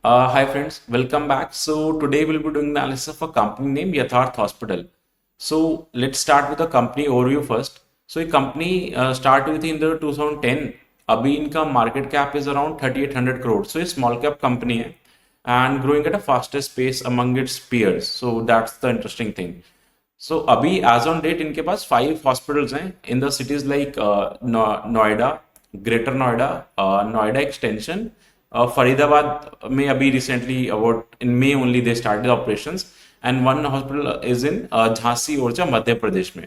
Hi friends, welcome back. So today we'll be doing the analysis of a company named Yatharth Hospital. So let's start with the company overview first. So ये company start हुई थी in the 2010. अभी इनका market cap is around 3800 crore. So ये small cap company है and growing at a fastest pace among its peers. So that's the interesting thing. So अभी as on date इनके पास 5 hospitals हैं in the cities like Noida, greater Noida, Noida extension, Faridabad में अभी recently about in May only they started operations and one hospital is in Jhansi Orchha Madhya Pradesh में.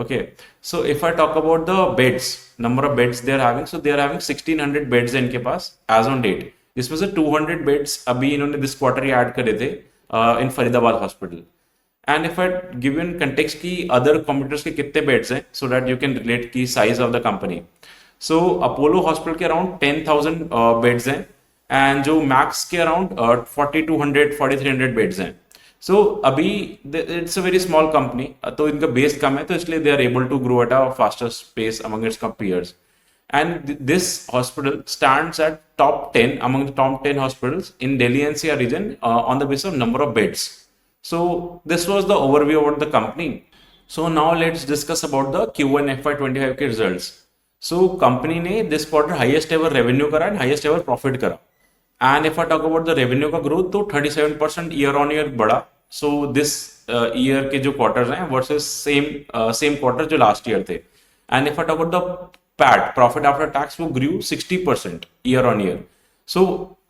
Okay, so if I talk about the beds, number of beds they are having, so they are having 1600 beds इनके पास as on date. जिसमें से 200 beds अभी इन्होंने this quarter he add करे थे in Faridabad hospital. And if I give in context की other competitors के कितने बेड्स हैं so that you can relate की size of the company. So Apollo hospital के अराउंड 10,000 बेड्स हैं एंड जो मैक्स के अराउंड 4200 4300 बेड्स हैं. सो अभी it's a very small company, तो इनका बेस कम है तो इसलिए they are able to grow at a faster pace among it's peers. And this hospital stands at top 10 among the top 10 hospitals in Delhi NCR region on the basis of number of beds. So this was the overview about the company. So now let's discuss about the Q1 FY25 के results. So company ने this quarter highest ever revenue करा and highest ever profit करा. And if I talk about the revenue का growth तो 37% year on year बढ़ा. So this year के जो quarters हैं versus same quarter जो last year थे. And if I talk about the PAT, profit after tax, वो grew 60% year on year. So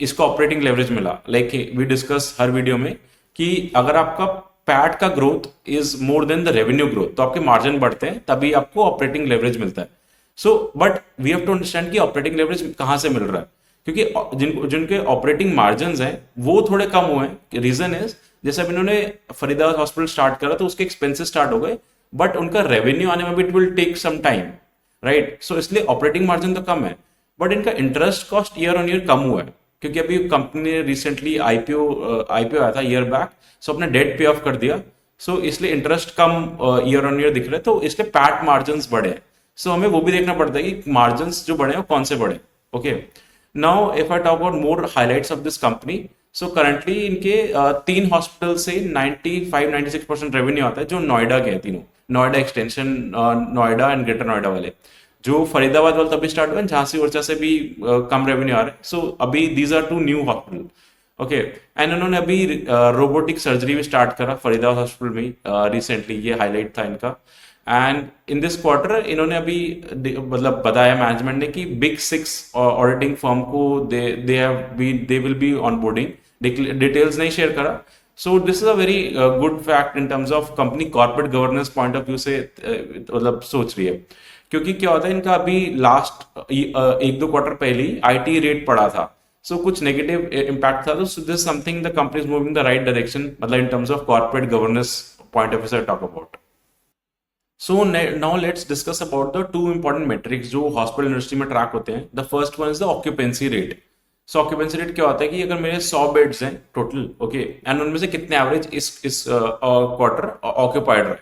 इसको ऑपरेटिंग लेवरेज मिला. लाइक वी डिस्कस हर वीडियो में कि अगर आपका पैट का growth is more than the revenue growth तो आपके मार्जिन बढ़ते हैं, तभी आपको ऑपरेटिंग लेवरेज मिलता है. So but we have to understand कि ऑपरेटिंग लेवरेज कहाँ से मिल रहा है, क्योंकि जिनके ऑपरेटिंग मार्जिन हैं वो थोड़े कम हुए हैं. रीजन इज जैसे अब इन्होंने फरीदाबाद हॉस्पिटल स्टार्ट करा तो उसके एक्सपेंसेस स्टार्ट हो गए, बट उनका रेवेन्यू आने में भी it will take some time, right. So इसलिए ऑपरेटिंग मार्जिन तो कम है, बट इनका interest cost year on year कम हुआ है, क्योंकि अभी कंपनी ने रिसेंटली आईपीओ आया था ईयर बैक, सो अपने डेट पे ऑफ कर दिया. सो इसलिए interest come year on year दिख रहे हैं, तो इसलिए पैट मार्जिन बढ़े. सो हमें वो भी देखना पड़ता है कि मार्जिन जो बढ़े वो कौन से बढ़े. Okay, now if I talk about more highlights of this company. So currently इनके 3 हॉस्पिटल से 95-96% रेवेन्यू आता है जो नोएडा के हैं तीनों, Noida extension, Noida and greater Noida वाले. जो फरीदाबाद वाला तभी स्टार्ट हुआ, झांसी ओरछा से भी कम रेवेन्यू आ रहा है. सो अभी these are 2 new hospital. Okay, and उन्होंने अभी रोबोटिक सर्जरी भी स्टार्ट करा फरीदाबाद हॉस्पिटल में रिसेंटली, ये हाईलाइट था इनका. एंड इन दिस क्वार्टर इन्होंने अभी मतलब बताया मैनेजमेंट ने कि बिग 6 ऑडिटिंग फर्म को they will be on boarding. Details नहीं शेयर करा. सो this is a very good fact in terms of company corporate governance point of view से मतलब सोच रही है. क्योंकि क्या होता है इनका अभी लास्ट 1-2 क्वार्टर पहले ही आईटी रेट पड़ा था, सो कुछ नेगेटिव इम्पैक्ट था. तो this something the company is moving the right direction, मतलब in terms of corporate governance point of view से talk about. So now let's discuss about the 2 important metrics जो hospital industry में track होते हैं. The first one is the occupancy rate. So occupancy rate क्या होता है कि अगर मेरे 100 बेड्स हैं टोटल, ओके, एंड उनमें से कितने एवरेज इस क्वार्टर ऑक्यूपाइड रहे.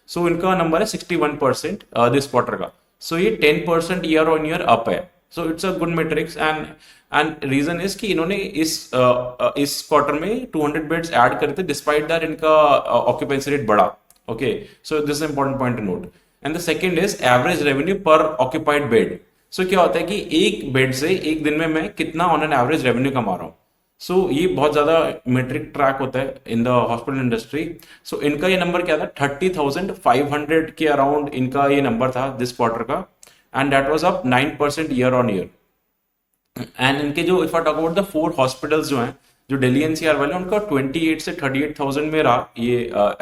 सो इनका नंबर है 61% दिस क्वार्टर का. सो ये 10% ईयर ऑन ईयर अप है. So it's a good metrics. And reason is कि इन्होंने इस क्वार्टर में 200 बेड्स ऐड करे थे, डिस्पाइट दैट इनका ऑक्यूपेंसी रेट बढ़ा. Okay, so this is important point to note. And the second is average revenue per occupied bed. So क्या होता है कि एक बेड से एक दिन में मैं कितना ऑन एन एवरेज रेवेन्यू कमा रहा हूँ. सो ये बहुत ज्यादा मेट्रिक ट्रैक होता है इन द हॉस्पिटल इंडस्ट्री. सो इनका ये नंबर क्या था, 30,500 के अराउंड इनका ये नंबर था दिस क्वार्टर का, and that was up 9% year on year. And इनके जो if I talk about the 4 hospitals जो हैं जो दिल्ली एनसीआर वाले, उनका 28 से 38,000 में रहा ये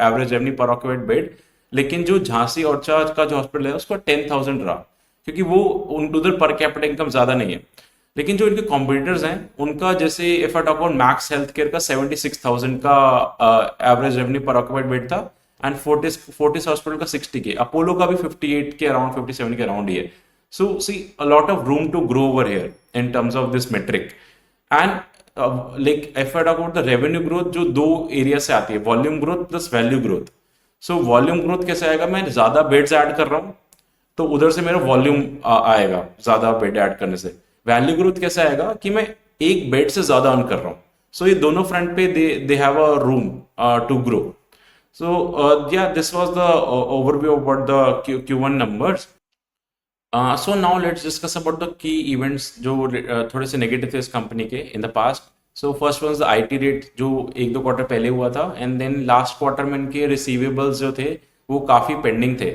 average revenue per occupied bed. लेकिन जो झांसी ओरछा का जो हॉस्पिटल है उसका 10,000 रहा, क्योंकि वो उधर पर कैपिटा इनकम ज्यादा नहीं है. लेकिन जो इनके कॉम्पिटिटर्स हैं उनका, जैसे if I talk about max health care का 76,000 का average revenue per occupied bed था, एंड फोर्टिस हॉस्पिटल का 60 के, अपोलो का भी 58 के अराउंड 57 के अराउंड ही है. So see a lot of room to grow over here in terms of this metric. And like if I talk about the revenue growth जो 2 एरिया से आती है, volume growth plus value growth. So volume growth कैसे आएगा, मैं ज्यादा beds add कर रहा हूँ तो उधर से मेरा वॉल्यूम आएगा ज्यादा बेड ऐड करने से. वैल्यू ग्रोथ कैसे आएगा कि मैं एक बेड से ज्यादा अर्न कर रहा हूँ, सो ये दोनों फ्रंट पे they have a room to grow. So yeah, this was the overview about the Q1 numbers. So now let's discuss about the key events जो थोड़े से नेगेटिव थे इस कंपनी के in the past. So first was the IT rate जो एक दो क्वार्टर पहले हुआ था, एंड देन लास्ट क्वार्टर में इनके रिसीवेबल्स जो थे वो काफ़ी पेंडिंग थे.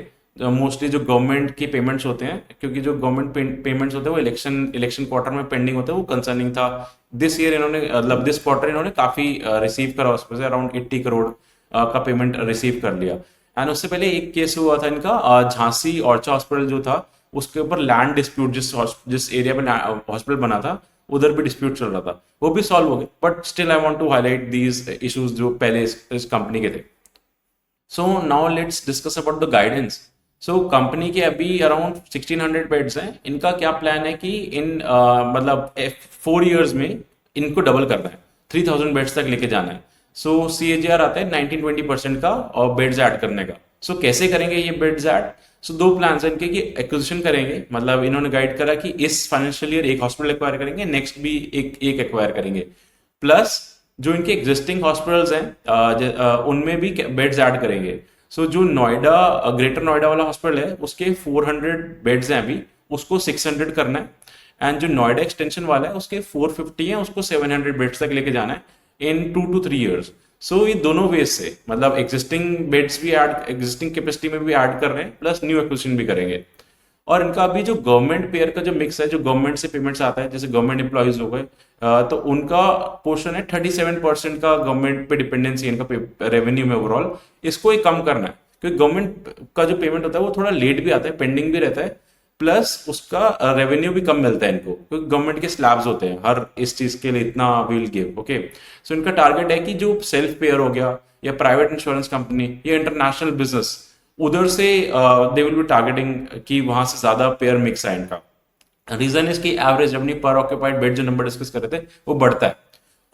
मोस्टली जो गवर्नमेंट की पेमेंट्स होते हैं, क्योंकि जो गवर्नमेंट पेमेंट्स होते हैं वो इलेक्शन क्वार्टर में पेंडिंग होते हैं, वो कंसर्निंग था. दिस ईयर इन्होंने मतलब दिस क्वार्टर इन्होंने काफ़ी रिसीव करा, उसमें से अराउंड 80 करोड़ का पेमेंट रिसीव कर लिया. एंड उससे पहले एक केस हुआ था इनका, झांसी ऑर्चा हॉस्पिटल जो था उसके ऊपर लैंड डिस्प्यूट, जिस एरिया में हॉस्पिटल बना था उधर भी डिस्प्यूट चल रहा था, वो भी सॉल्व हो गए. But still I want to highlight these issues जो पहले इस कंपनी के थे. So now let's discuss about the guidance. So company के अभी अराउंड 1600 बेड्स हैं. इनका क्या प्लान है कि इन मतलब 4 years में इनको डबल करना है, 3000 बेड्स तक लेके जाना है. सो CAGR आता है 19-20% का और बेड्स ऐड करने का. सो कैसे करेंगे ये बेड्स ऐड? सो दो प्लान्स हैं इनके कि एक्विजिशन करेंगे, मतलब इन्होंने गाइड करा कि इस फाइनेंशियल ईयर एक हॉस्पिटल एक्वायर करेंगे, नेक्स्ट भी एक एक्वायर करेंगे. प्लस जो इनके एग्जिस्टिंग हॉस्पिटल्स हैं उनमें भी बेड्स ऐड करेंगे. सो जो नोएडा, ग्रेटर नोएडा वाला हॉस्पिटल है उसके 400 बेड्स हैं अभी, उसको 600 करना है. एंड जो नोएडा एक्सटेंशन वाला है उसके 450 है, उसको 700 बेड्स तक लेके जाना है इन 2 to 3 years. सो ये दोनों वेज से, मतलब एग्जिस्टिंग बेड्स भी ऐड, एग्जिस्टिंग कैपेसिटी में भी ऐड कर रहे हैं, प्लस न्यू एक्विजिशन भी करेंगे. और इनका अभी जो गवर्नमेंट पेयर का जो मिक्स है, जो गवर्नमेंट से पेमेंट्स आता है, जैसे गवर्नमेंट एम्प्लॉयज हो गए, तो उनका पोर्शन है 37% का गवर्नमेंट पे डिपेंडेंसी इनका रेवेन्यू में ओवरऑल. इसको ही कम करना है, क्योंकि गवर्नमेंट का जो पेमेंट होता है वो थोड़ा लेट भी आता है, पेंडिंग भी रहता है, प्लस उसका रेवेन्यू भी कम मिलता है इनको, क्योंकि गवर्नमेंट के स्लैब्स होते हैं हर इस चीज के लिए इतना विल गिव. ओके, सो इनका टारगेट है कि जो सेल्फ पेयर हो गया या प्राइवेट इंश्योरेंस कंपनी या इंटरनेशनल बिजनेस, उधर से दे विल बी टारगेटिंग कि वहां से ज्यादा पेयर मिक्स है इनका. रीजन इसकी average revenue per occupied bed जो नंबर डिस्कस कर रहे थे वो बढ़ता है.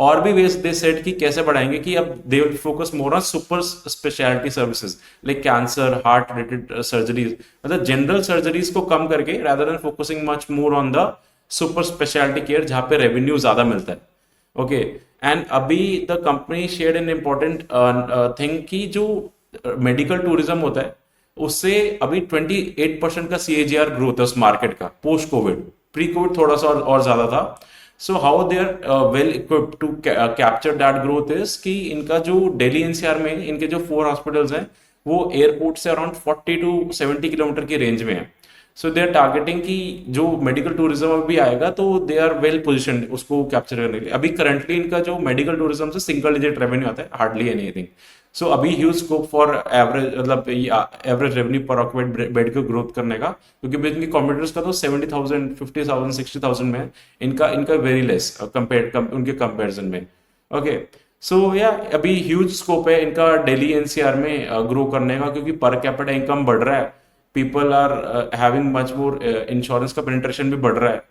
और भी वेज दे सेट कि कैसे बढ़ाएंगे, कि अब they will focus more on super speciality services like cancer, heart related surgeries, मतलब जनरल सर्जरीज को कम करके rather than focusing much more on the super speciality care जहां पे रेवेन्यू ज्यादा मिलता है. ओके, एंड अभी the company shared an important thing कि जो मेडिकल टूरिज्म होता है उससे अभी 28% का CAGR ग्रोथ है उस मार्केट का पोस्ट कोविड. प्री कोविड थोड़ा सा और ज्यादा था. So how they are well equipped to capture that growth is कि इनका जो दिल्ली NCR में इनके जो 4 हॉस्पिटल्स हैं वो एयरपोर्ट से अराउंड 40 to 70 किलोमीटर की रेंज में है. सो दे आर टारगेटिंग कि जो मेडिकल टूरिज्म भी आएगा तो दे आर वेल पोजिशन उसको कैप्चर करने के लिए. अभी करंटली इनका जो मेडिकल टूरिज्म से सिंगल डिजिट रेवेन्यू आता है, हार्डली एनीथिंग. सो अभी ह्यूज स्कोप फॉर एवरेज, मतलब average revenue per occupied bed को ग्रोथ करने का, क्योंकि इनके कॉम्पिटिटर्स का तो 70,000, 50,000, 60,000 में है, इनका वेरी लेस उनके कंपेरिजन में. ओके, सो या अभी ह्यूज स्कोप है इनका दिल्ली NCR में ग्रो करने का, क्योंकि पर कैपिटा इनकम बढ़ रहा है, people are having much more, insurance का पेनिट्रेशन भी बढ़ रहा है,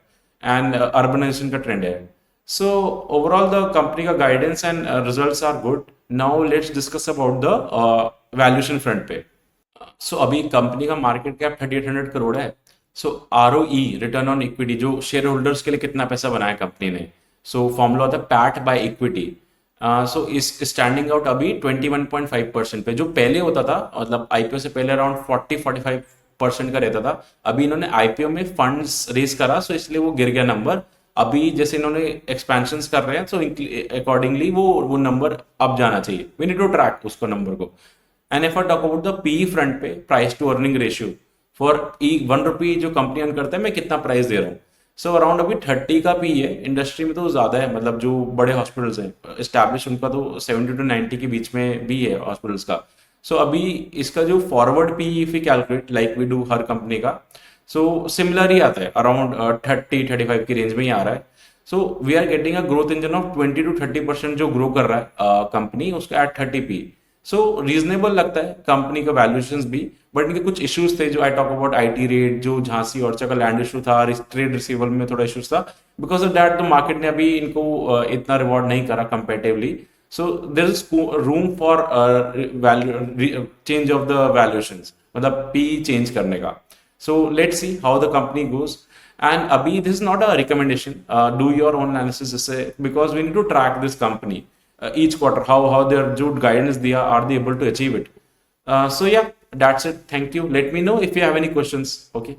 एंड अर्बनाइजेशन का ट्रेंड है. सो ओवरऑल द कंपनी का guidance and results are good. Now let's discuss about the valuation front पे. सो अभी कंपनी का मार्केट कैप 3800 करोड़ है. सो ROE, रिटर्न ऑन इक्विटी, जो शेयर होल्डर्स के लिए कितना पैसा बनाया कंपनी ने, सो फॉर्मूला होता है पैट बाय इक्विटी. सो इस स्टैंडिंग आउट अभी 21.5% पे, जो पहले होता था, मतलब IPO से पहले अराउंड 40-45% का रहता था. अभी इन्होंने IPO में फंड्स रेज करा, सो इसलिए वो गिर गया नंबर. अभी जैसे इन्होंने एक्सपेंशन कर रहे हैं, सो अकॉर्डिंगली वो नंबर अब जाना चाहिए. वी नीड टू ट्रैक उसको नंबर को. And if I talk about the PE front पे, price to earning ratio, for 1 rupee जो कंपनी अर्न करता है मैं कितना प्राइस दे रहा हूँ. सो अराउंड अभी 30 का PE है. इंडस्ट्री में तो ज्यादा है, मतलब जो बड़े हॉस्पिटल्स हैं एस्टैब्लिश उनका तो 70 to 90 के बीच में भी है हॉस्पिटल्स का. सो अभी इसका जो forward PE if we calculate like we do हर कंपनी का, सो सिमिलर ही आता है, अराउंड 30-35 की रेंज में ही आ रहा है. So we are getting a growth engine of 20 to 30% जो ग्रो कर रहा है कंपनी, उसका एट 30 PE. सो रीजनेबल लगता है कंपनी का वैल्यूएशंस भी. बट इनके कुछ इश्यूज थे, जो I talk about IT rate, जो झांसी ऑर्चा का लैंड इशू था, ट्रेड रिसीवल में थोड़ा इश्यूज था. बिकॉज ऑफ दैट तो मार्केट ने अभी इनको इतना रिवॉर्ड नहीं करा comparatively. So there is room for change of the valuations, मतलब PE चेंज करने का. So let's see how the company goes. And Abhi, this is not a recommendation. Do your own analysis, because we need to track this company each quarter, how their good guidance are they able to achieve it. So yeah, that's it. Thank you. Let me know if you have any questions. Okay.